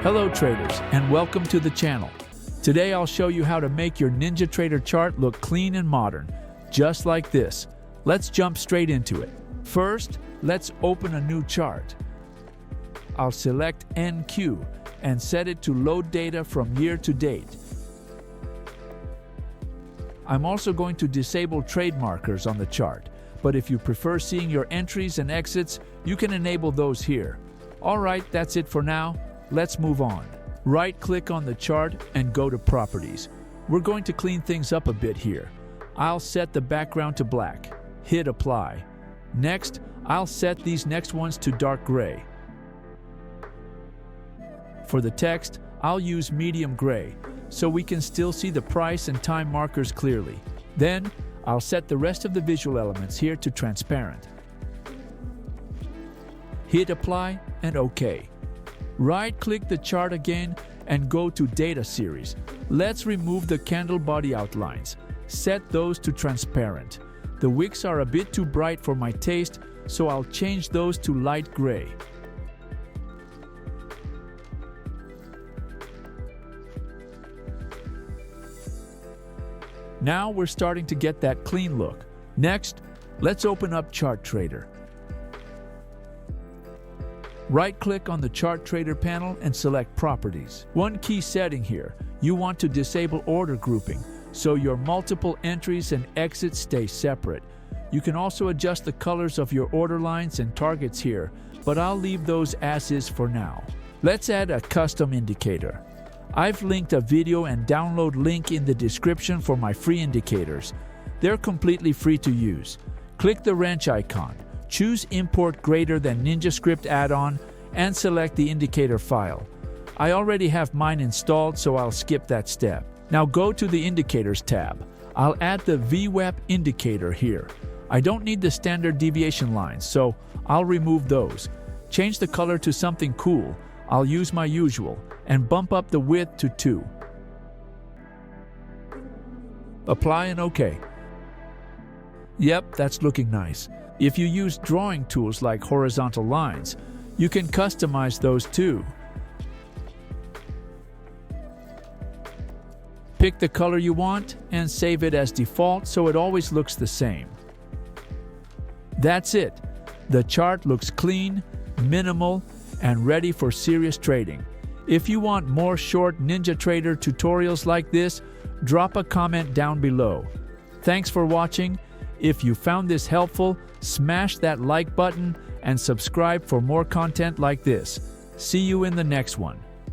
Hello traders, and welcome to the channel. Today I'll show you how to make your NinjaTrader chart look clean and modern, just like this. Let's jump straight into it. First, let's open a new chart. I'll select NQ and set it to load data from year to date. I'm also going to disable trade markers on the chart, but if you prefer seeing your entries and exits, you can enable those here. Alright, that's it for now. Let's move on. Right-click on the chart and go to Properties. We're going to clean things up a bit here. I'll set the background to black. Hit Apply. Next, I'll set these next ones to dark gray. For the text, I'll use medium gray, so we can still see the price and time markers clearly. Then, I'll set the rest of the visual elements here to transparent. Hit Apply and OK. Right-click the chart again and go to Data Series. Let's remove the candle body outlines. Set those to transparent. The wicks are a bit too bright for my taste, so I'll change those to light gray. Now we're starting to get that clean look. Next, let's open up NinjaTrader. Right-click on the NinjaTrader panel and select Properties. One key setting here, you want to disable order grouping, so your multiple entries and exits stay separate. You can also adjust the colors of your order lines and targets here, but I'll leave those as is for now. Let's add a custom indicator. I've linked a video and download link in the description for my free indicators. They're completely free to use. Click the wrench icon. Choose Import Greater Than NinjaScript add-on and select the indicator file. I already have mine installed, so I'll skip that step. Now go to the Indicators tab. I'll add the VWAP indicator here. I don't need the standard deviation lines, so I'll remove those. Change the color to something cool. I'll use my usual and bump up the width to 2. Apply and OK. Yep, that's looking nice. If you use drawing tools like horizontal lines, you can customize those too. Pick the color you want and save it as default so it always looks the same. That's it. The chart looks clean, minimal, and ready for serious trading. If you want more short NinjaTrader tutorials like this, drop a comment down below. Thanks for watching. If you found this helpful, smash that like button and subscribe for more content like this. See you in the next one.